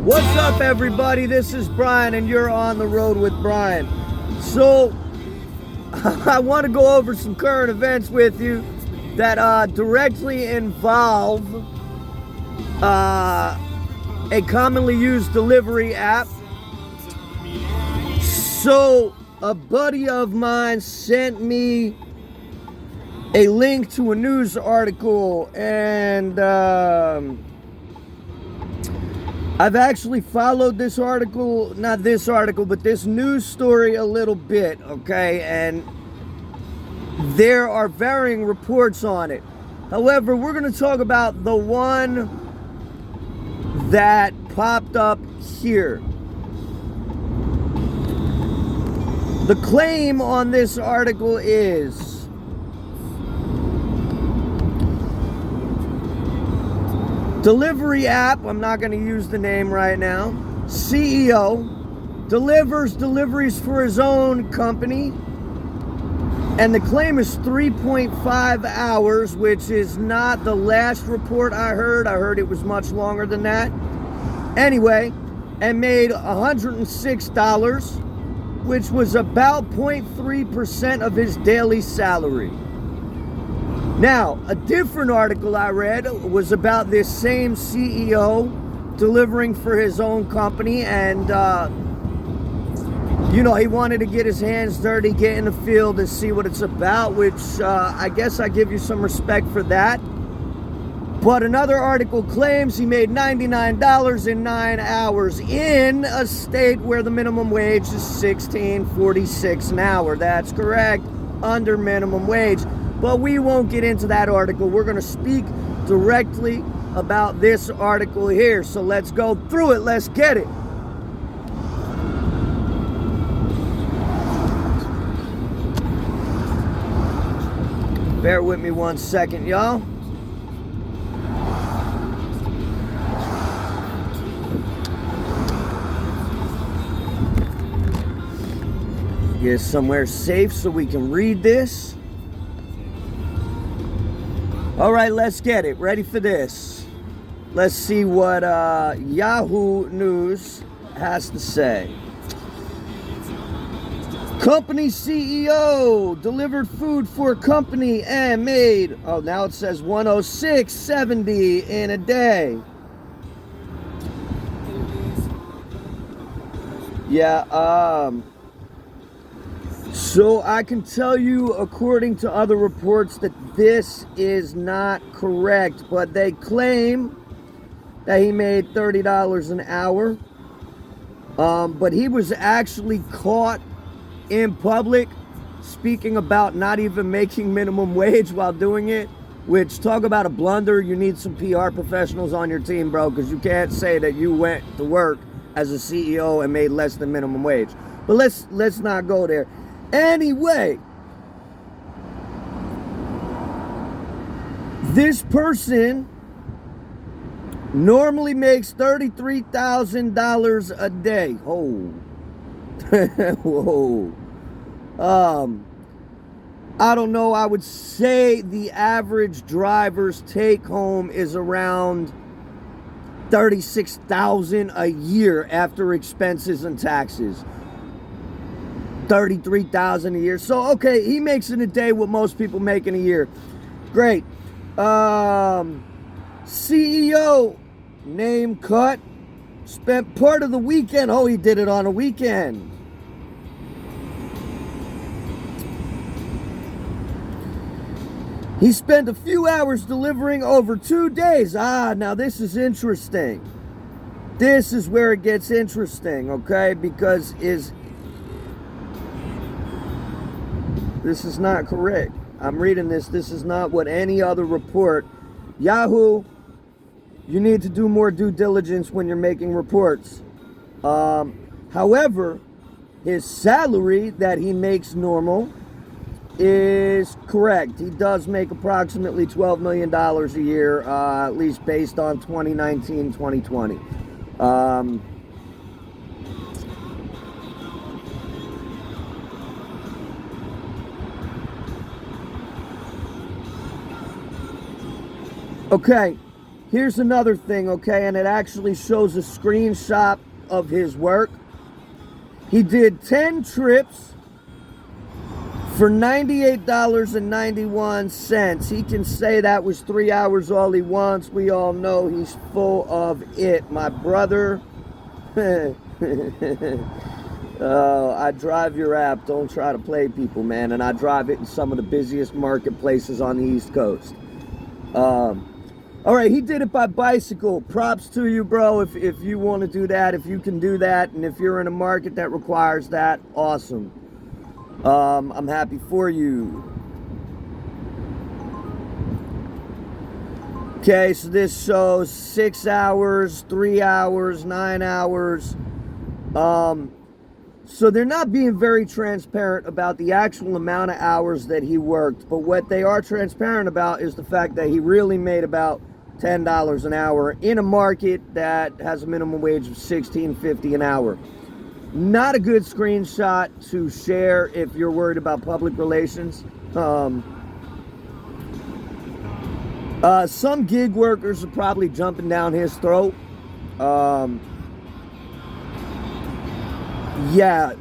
What's up, everybody? This is Brian, and you're on the road with Brian. So, I want to go over some current events with you that directly involve a commonly used delivery app. So, a buddy of mine sent me a link to a news article, and I've actually followed this article, not this article, but this news story a little bit, okay? And there are varying reports on it. However, we're going to talk about the one that popped up here. The claim on this article is delivery app, I'm not going to use the name right now, CEO delivers deliveries for his own company, and the claim is 3.5 hours, which is not the last report I heard it was much longer than that. Anyway, and made $106, which was about 0.3% of his daily salary. Now, a different article I read was about this same CEO delivering for his own company, and he wanted to get his hands dirty, get in the field and see what it's about, which I guess I give you some respect for that. But another article claims he made $99 in 9 hours in a state where the minimum wage is $16.46 an hour. That's correct, under minimum wage. But we won't get into that article. We're going to speak directly about this article here. So let's go through it. Let's get it. Bear with me 1 second, y'all. Get somewhere safe so we can read this. All right, let's get it. Ready for this. Let's see what Yahoo News has to say. Company CEO delivered food for company and made, now it says 106.70 in a day. Yeah, so I can tell you, according to other reports, that this is not correct, but they claim that he made $30 an hour. But he was actually caught in public speaking about not even making minimum wage while doing it, which, talk about a blunder. You need some PR professionals on your team, bro, because you can't say that you went to work as a CEO and made less than minimum wage. But let's not go there. Anyway, this person normally makes $33,000 a day. Oh, whoa. I don't know. I would say the average driver's take home is around $36,000 a year after expenses and taxes. $33,000 a year. So, okay, he makes in a day what most people make in a year. Great. CEO, name cut, spent part of the weekend. Oh, he did it on a weekend. He spent a few hours delivering over 2 days. Now this is interesting. This is where it gets interesting, okay? Because this is not correct. I'm reading this. This is not what any other report. Yahoo, you need to do more due diligence when you're making reports. However, his salary that he makes normal is correct. He does make approximately $12 million a year, at least based on 2019, 2020. Okay, Here's another thing, okay, and it actually shows a screenshot of his work. He did 10 trips for $98.91. He can say that was 3 hours all he wants. We all know he's full of it, my brother. I drive your app. Don't try to play people, man. And I drive it in some of the busiest marketplaces on the East Coast. All right, he did it by bicycle. Props to you, bro. If you want to do that, if you can do that, and if you're in a market that requires that, awesome. I'm happy for you. Okay, so this shows 6 hours, 3 hours, 9 hours. So they're not being very transparent about the actual amount of hours that he worked, but what they are transparent about is the fact that he really made about $10 an hour in a market that has a minimum wage of $16.50 an hour. Not a good screenshot to share if you're worried about public relations. Some gig workers are probably jumping down his throat. Yeah.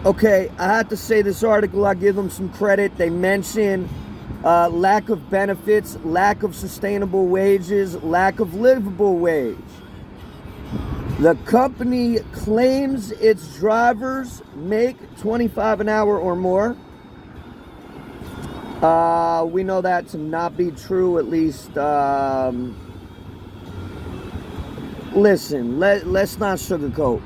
Okay, I have to say this article, I give them some credit. They mention lack of benefits, lack of sustainable wages, lack of livable wage. The company claims its drivers make $25 an hour or more. We know that to not be true, at least. Listen, let's not sugarcoat.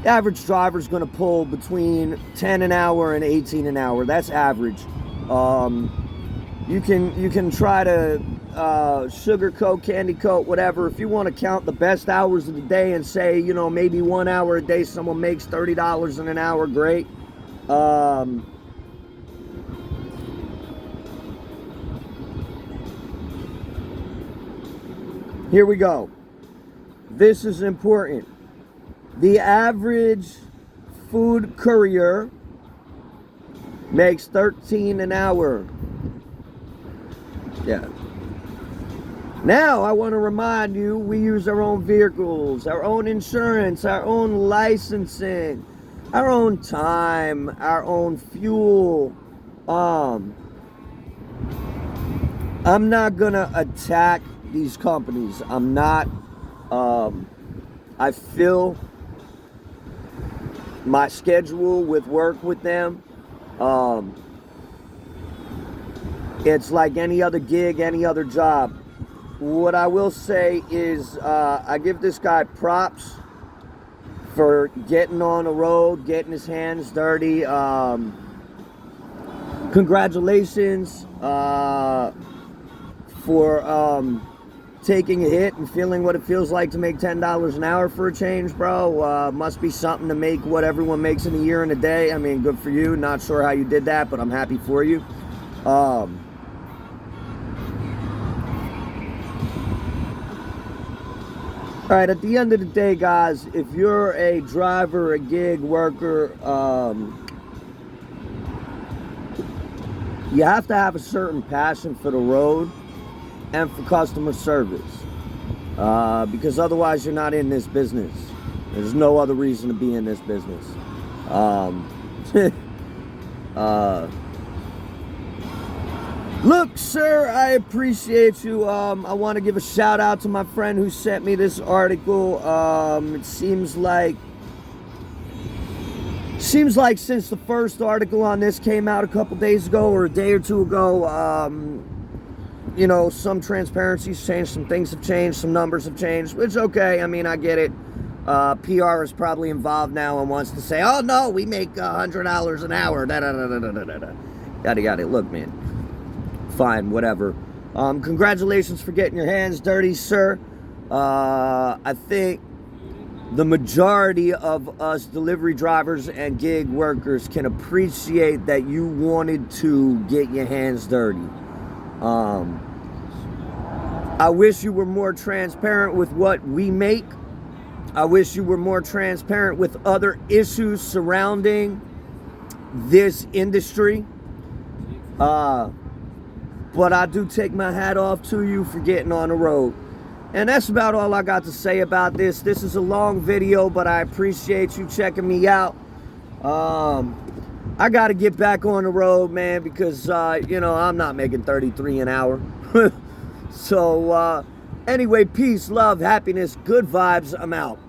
The average driver's going to pull between 10 an hour and 18 an hour. That's average. You can try to sugarcoat, candy coat, whatever. If you want to count the best hours of the day and say, you know, maybe 1 hour a day someone makes $30 an hour, great. Here we go. This is important. The average food courier makes $13 an hour. Yeah. Now, I want to remind you, we use our own vehicles, our own insurance, our own licensing, our own time, our own fuel. I'm not going to attack these companies. I'm not. I fill my schedule with work with them. It's like any other gig, any other job. What I will say is I give this guy props for getting on the road, getting his hands dirty. Congratulations for taking a hit and feeling what it feels like to make $10 an hour for a change, bro. Must be something to make what everyone makes in a year and a day. I mean, good for you. Not sure how you did that, but I'm happy for you. All right, at the end of the day, guys, if you're a driver, a gig worker, you have to have a certain passion for the road and for customer service, because otherwise you're not in this business. There's no other reason to be in this business. Look, sir, I appreciate you. I want to give a shout out to my friend who sent me this article. It seems like since the first article on this came out a couple days ago or a day or two ago, you know, some transparency's changed, some things have changed, some numbers have changed, which okay. I mean, I get it. PR is probably involved now and wants to say, oh no, we make $100 an hour. Yada yada. Look, man. Fine, whatever. Congratulations for getting your hands dirty, sir. I think the majority of us delivery drivers and gig workers can appreciate that you wanted to get your hands dirty. I wish you were more transparent with what we make. I wish you were more transparent with other issues surrounding this industry. But But I do take my hat off to you for getting on the road. And that's about all I got to say about this. This is a long video, but I appreciate you checking me out. I got to get back on the road, man, because, you know, I'm not making 33 an hour. So, anyway, peace, love, happiness, good vibes. I'm out.